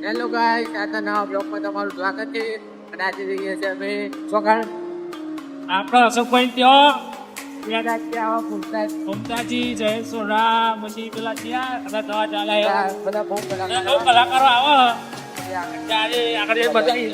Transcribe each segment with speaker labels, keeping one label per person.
Speaker 1: Hello guys, આજના નવા બ્લોગમાં તમારું સ્વાગત છે. અને આજે જઈએ છીએ અમે સોગણ
Speaker 2: આપણા અશોકભાઈ ત્યાં
Speaker 1: ત્યાં આજે આવા
Speaker 2: મમતાજી જયેશ્વરા પછી પેલા ત્યાં અને દવા ચાલે
Speaker 1: બધા બહુ
Speaker 2: કલાકારો આવે
Speaker 1: આગળ
Speaker 2: ત્યારે આગળ બતાવી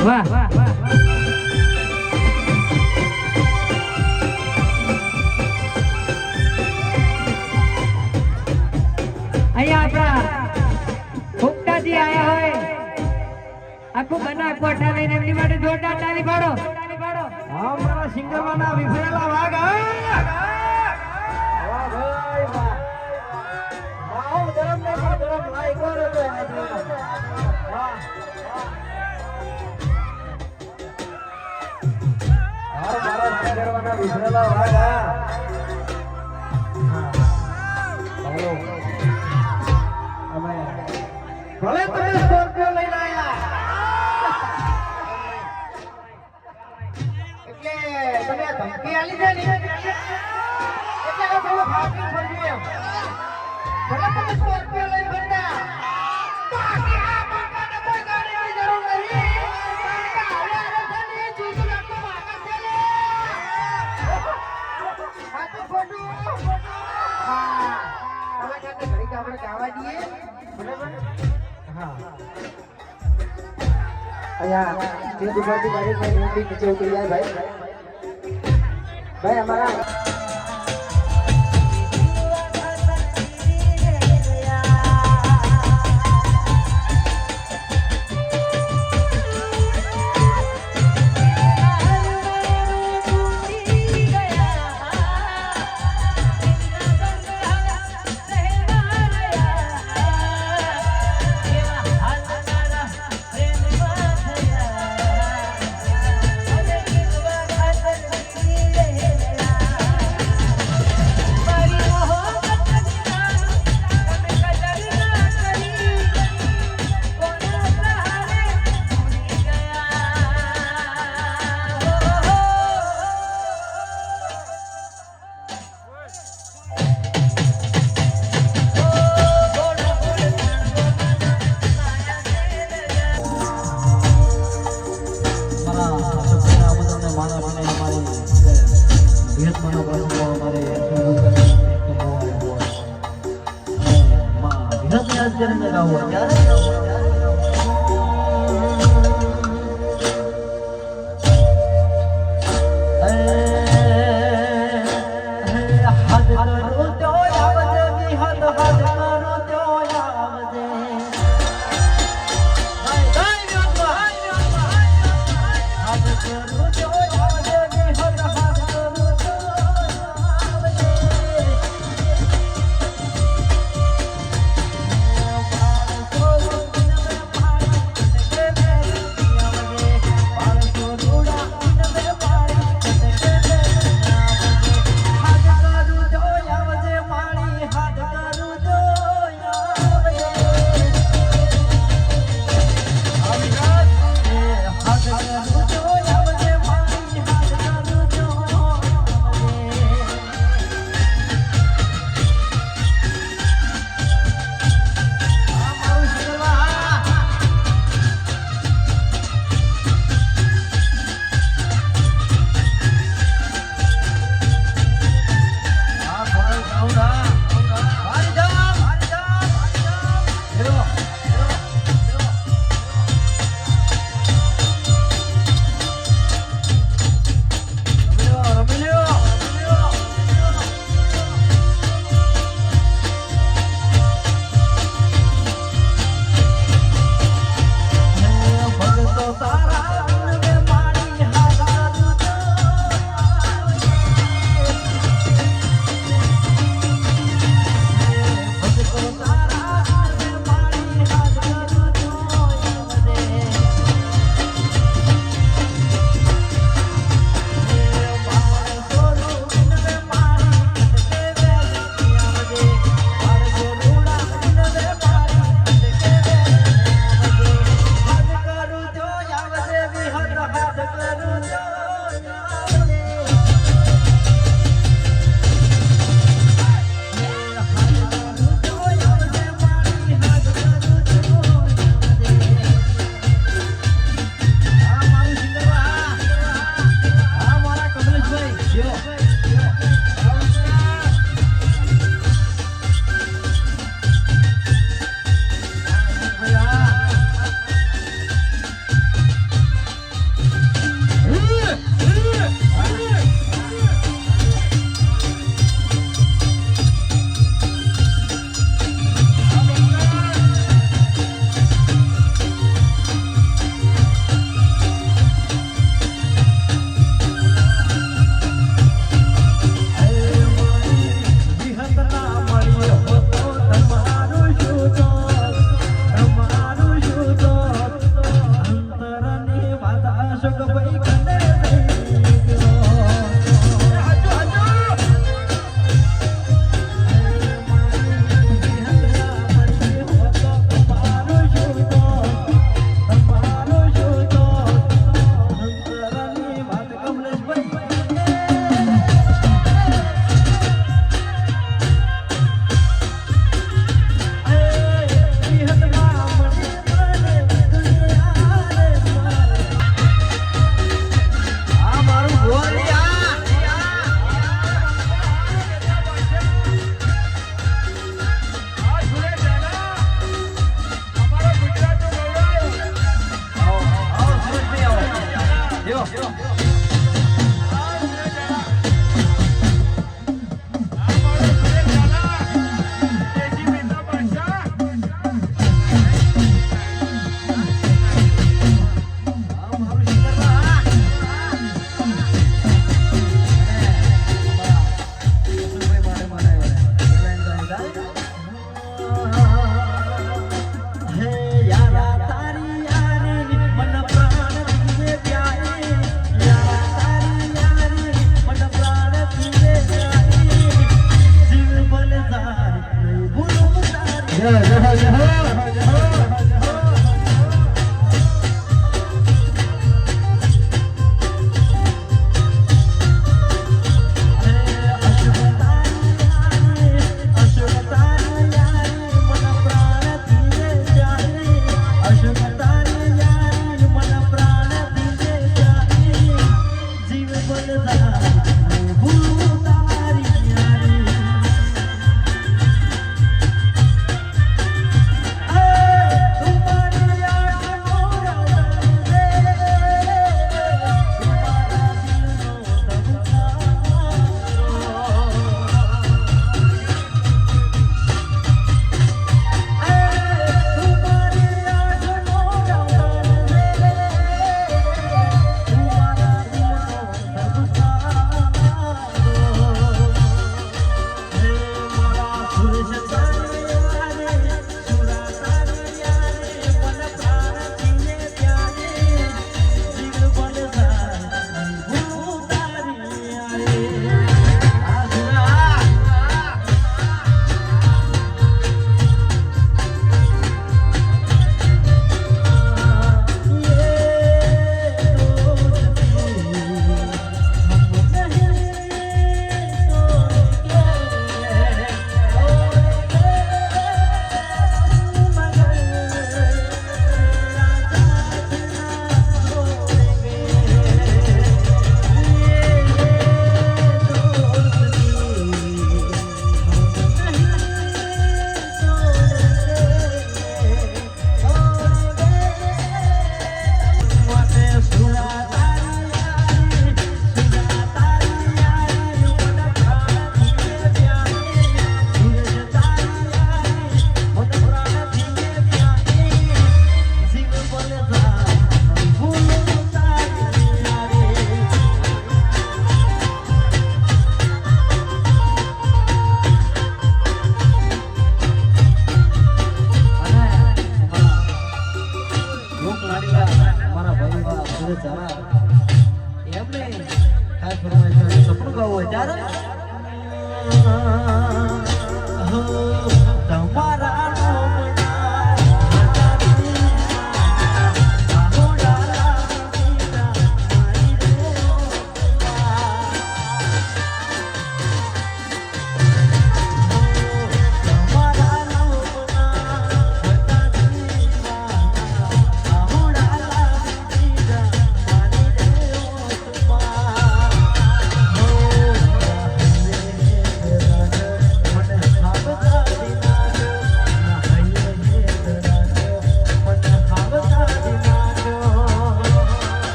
Speaker 1: વાહ અહીંયા આપણા ભૂપતાજી આયા હોય આખું બનાવ કોઠા લઈને એમની માટે જોરદાર તાળી પાડો.
Speaker 3: હા મારા સિંગરવાના વિફરેલા વાઘ વાહ ભાઈ વાહ માહોલ ગરમ ને પણ ગરમ લાઈ કરો તો વાહ હા મારા સિંગરવાના વિફરેલા વાઘ હાલો અમે ભલે તમે સ્કોર્પિયો લઈને આયા તમે આ ધમકી આલી છે ને એટલે આ થોડો ફાકી ફરજો એમ ભલે તમે સ્કોર્પિયો લઈને ફરતા બાકી આ બંકાને કોઈ ગાડીની જરૂર નહીં બંકા હવે છે ને ચૂસી નાખતો માગા છે ને આ તો ખોટું હા હવે કાંઈ ઘડીક આપણે ગાવા દઈએ બરાબર હા અહીંયા જે દુકાનથી મારી નોંધણી નીચે ઉતરી જાય ભાઈ અમારા મનો બસવો અમારે શુભ કરે તો બોલ માં વિહત રાજ્ય ને ગાવો ત્યારે ભૂલ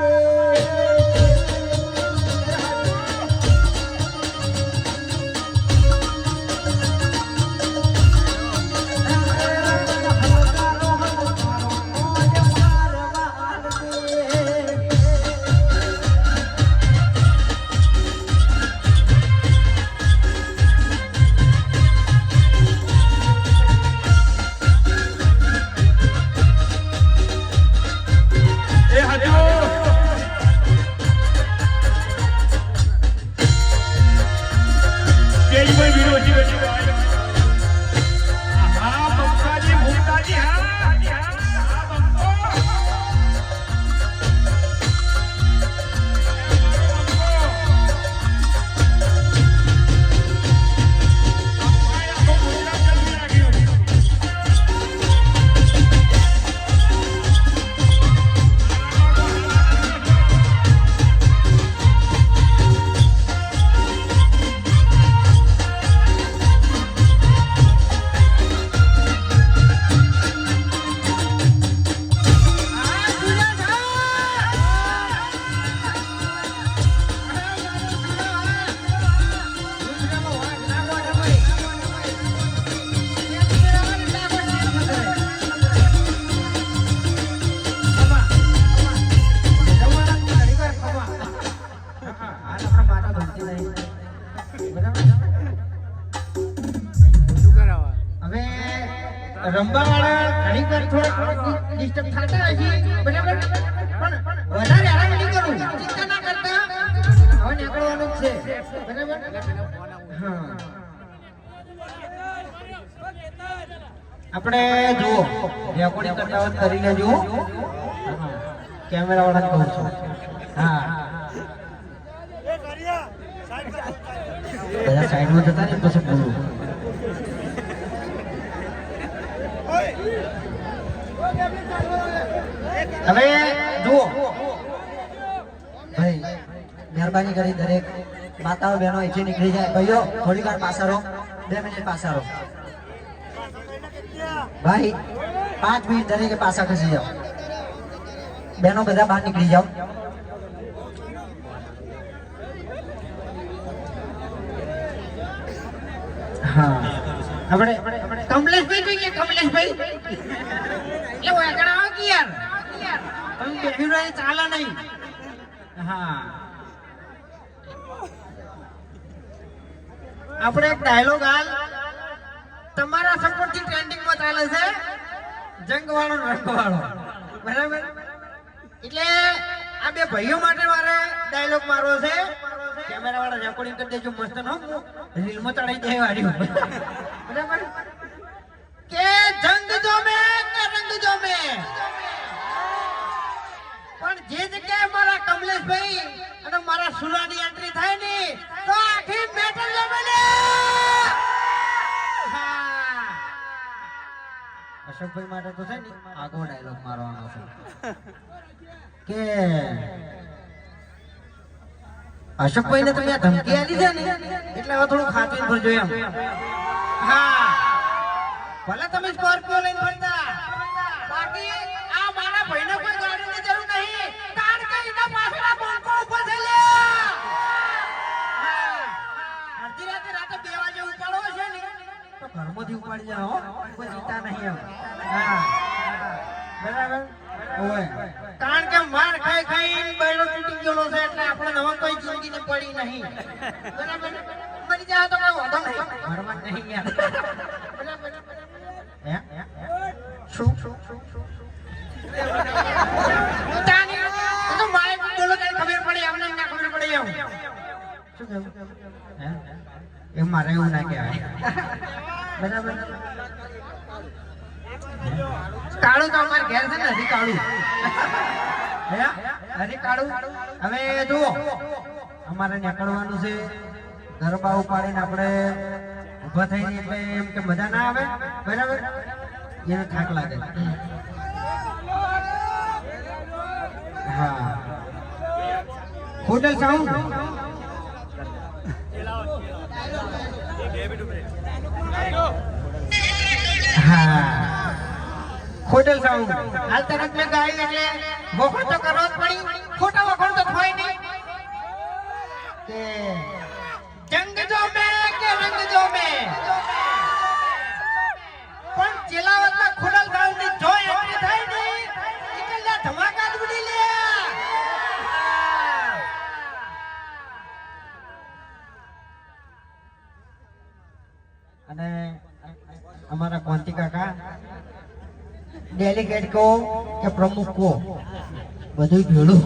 Speaker 3: દે રંબાવાળા ઘણી વાર થોડા ડિસ્ટર્બ થતા હશે બરાબર પણ વધારે હેરાન નહીં કરું ચિંતા ના કરતા હવે નીકળવાનું જ છે બરાબર હા આપણે જુઓ રેકોર્ડિંગ કરતા વખત કરી લેજો કેમેરા વાળા કહું છું હા બધા સાઈડમાં જતા ને પછી બોલું હવે જુઓ ભાઈ મહેરબાની કરી દરેક માતાઓ બહેનો અહીંથી નીકળી જાય ભાઈઓ થોડી વાર પાછા રહો 2 મિનિટ પાછા રહો ભાઈ 5 મિનિટ દરેકે પાછા ખસી જાઓ બહેનો બધા બહાર નીકળી જાઓ હા આપણે કમલેશભાઈ જોઈએ કમલેશભાઈ એ વાગડા આવો કે યાર તમે બેઠી રહી ચાલે નહીં હા આપણે એક ડાયલોગ હાલ તમારા સપોર્ટ થી ટ્રેન્ડિંગ માં ચાલે છે જંગ વાળો રંગ વાળો બરાબર એટલે આ બે ભાઈઓ માટે મારે ડાયલોગ મારવો છે કેમેરા વાળા રેકોર્ડિંગ કરી દેજો મસ્ત નો રીલ માં ચડાઈ દે વાળ્યું બરાબર કે જંગ જો મે કે રંગ જો મે પણ જે જગ્યાએ મારા કમલેશભાઈ અને મારા સુરાની એન્ટ્રી થાય ને તો આખી મેટર જમે ને અશોકભાઈ માટે તો છે ને આગો ડાયલોગ મારવાનો છે કે અશોકભાઈ ને તમે ધમકી આલી છે ને એટલે હવે થોડું ખાતરી ભરજો એમ હા ભલે તમે સ્કોર્પિયો લઈને ફરતા બાકી આ મારા ભાઈને કોઈ ગાડીની જરૂર નહીં કારણ કે એના પાછળ બંકો ઉભો છે લે અડધી રાતે 2 વાગે ઉપાડો છે ને તો ઘરમાંથી ઉપાડી જાઓ કોઈ ચિંતા નહીં એમ હા બરાબર ઓય કારણ કે માર ખાઈ ખાઈ બૈરો તૂટી ગયો છે એટલે આપણે નવા કોઈ જિંદગી ને પડી નહીં બરાબર મરી જાય તો કોઈ વાંધો નહીં ઘરમાં નહીં યાર બરાબર હે શું તાની તો મારે બોલો કે ખબર પડે અમને ના ખબર પડે એમ શું કહું હે એ મારે એવું ના કહેવાય બરાબર કાળું તો અમાર ઘેર છે ને હજી કાળું હજી કાળું હવે જુઓ અમારે નીકળવાનું છે ગરબા ઉપાડીને આપણે ઉભા થઈને એટલે એમ કે મજા ના આવે બરાબર એને થાક લાગે હા હોટલ સાઉન્ડ હા હોટલ સાઉન્ડ હાલ તરત મેં ગાય એટલે વખણ તો કરવો જ પડી ખોટા વખણ તો થાય નહીં કે જંગ જો મે કે રંગ જો મે પણ ચેલાવતમાં ખોડલ સાઉન્ડ ની જો એન્ટ્રી થાય ને એટલે ધમાકા જ ઉડી લે અને हमारा क्वांटी काका डेलीगेट को के प्रमुख को બધું ભેળું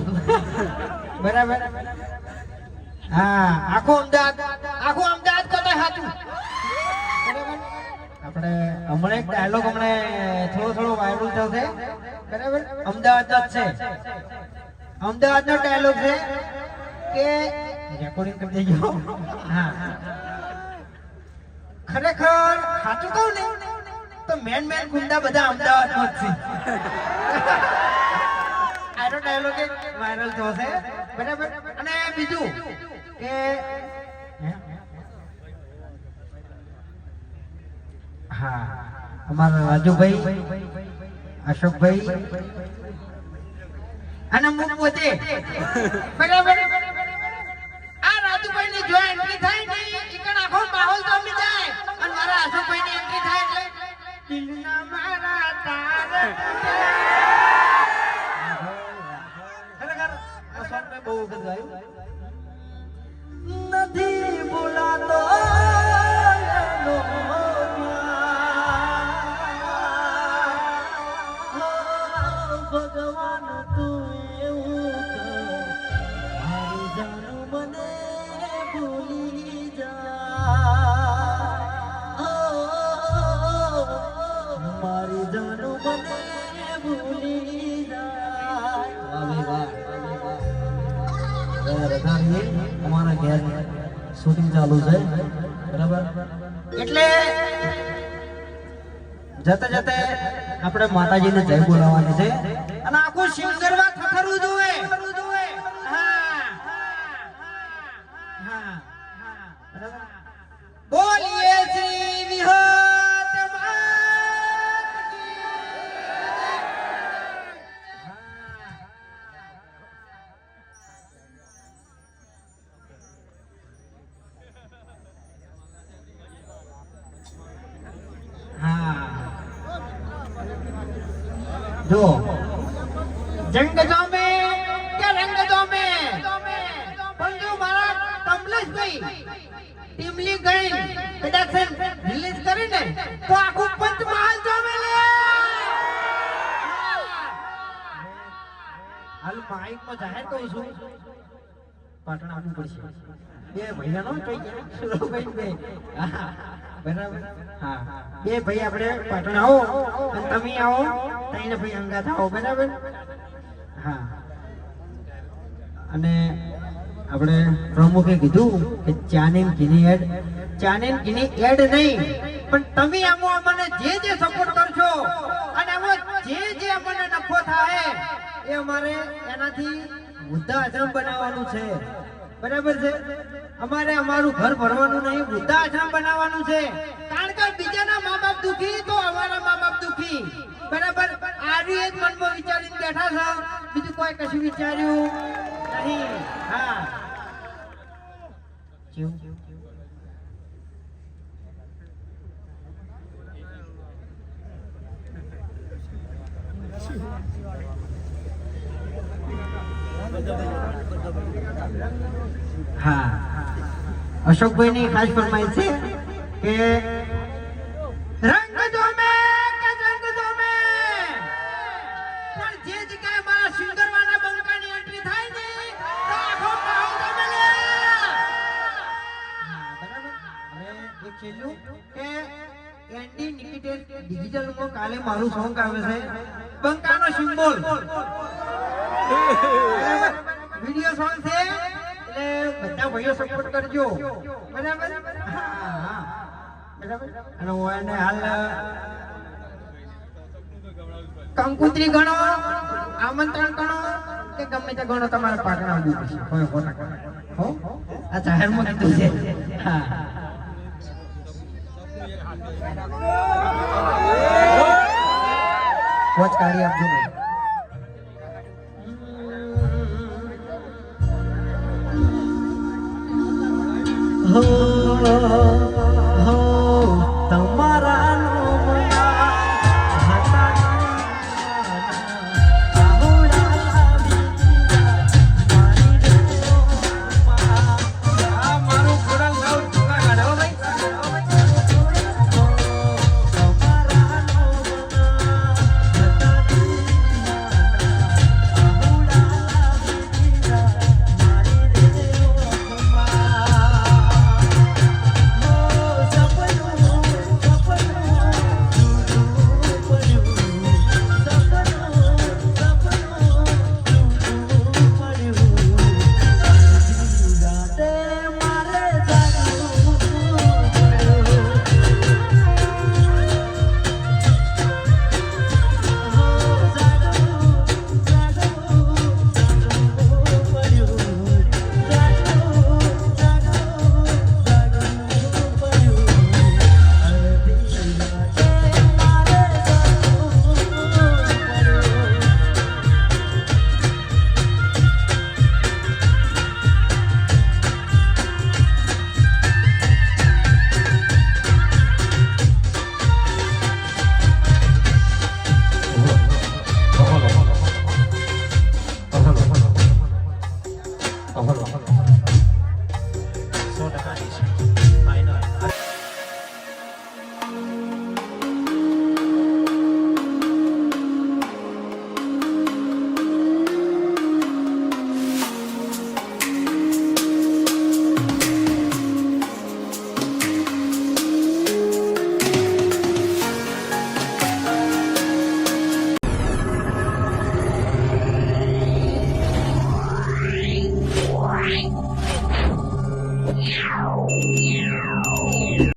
Speaker 3: બરાબર હા આખો અમદાવાદ કોને હાચું બરાબર આપણે હમણાં એક ડાયલોગ થોડો વાયરલ થયો છે બરાબર અમદાવાદનો જ છે અમદાવાદનો ડાયલોગ છે કે રેકોર્ડિંગ કરી દેજો હા ખરેખર સાચું કહું ને તો મેન ગુંડા બધા અમદાવાદમાં જ છે આનો ડાયલોગ એક વાયરલ થયો છે બરાબર અને બીજું કે હા અમારા રાજુભાઈ અશોકભાઈ અને હું પોતે બરાબર આ રાજુભાઈ ની જો એન્ટ્રી થાય ને ઈકણ આખો માહોલ તો અમી જાય અને મારા અશોકભાઈ ની એન્ટ્રી થાય એટલે દિલના મારા તાર ખરેખર આ સોંગ મેં બહુ વખત ગાયું નથી બોલાતો
Speaker 4: રજાની અમારા ઘેર શૂટિંગ ચાલુ છે બરાબર એટલે જતે જતે આપણે માતાજીને જય બોલાવવાની છે અને આખું શિવ ગરબા થથરવું જોઈએ હા હા બરાબર બોલીએ શ્રી વિહત માત કી હા જો જંગ જોમે કે રંગ જોમે પણ જો મારા કમલેશભાઈ ટીમલી ગઈ કદાચ રિલીઝ કરીને તો આખું પંચમહાલ જોમે લે હાલ માઈક માં જાહેર કહું છું પાટણ આવવું પડશે બે ભૈયાનો કઈ સુરભાઈ બે હા બરાબર હા બે ભાઈ આપણે પાટણ આવો અને તમે આવો તઈને ભાઈ અંગાત આવો બરાબર હા અને આપણે પ્રમુખે કીધું કે ચાની ઘીની એડ નહીં પણ તમે આમાં અમને જે સપોર્ટ કરશો અને આમાં જે અમને નફો થાય એ અમારે એનાથી વૃદ્ધાશ્રમ બનાવવાનું છે બરાબર છે અમારે અમારું ઘર ભરવાનું નહીં વૃદ્ધાશ્રમ બનાવવાનું છે કારણ કે બીજાના મા બાપ દુખી તો અમારા મા બાપ દુખી બરાબર આર્યું એક મનમાં વિચારીને બેઠા છો બીજું કોઈ કશું વિચાર્યું નહીં હા હા અશોકભાઈ ની ખાસ ફરમાઈશ છે કે રંગ જોમે કે રંગ જોમે પણ જે જગ્યાએ મારા સિંગરવાના બંકાની એન્ટ્રી થાય ને તો આખો પાઉ જોમે લે હા બરાબર હવે એક છેલ્લું કે એન્ડી નિકિટેડ ડિજિટલ માં કાલે મારું સોંગ આવે છે બંકાનો સિમ્બોલ વિડિયો સોંગ છે એટલે બધા ભાઈઓ સપોર્ટ કરજો બરાબર હા બરાબર અને હું એને હાલ કંકુત્રી ગણો આમંત્રણ ગણો કે ગમે તે ગણો તમારે પાટણ આવવું પડશે કોઈ ફોટા હો આ જાહેરમાં કીધું છે હા વોચ કાઢી આપજો ભાઈ Oh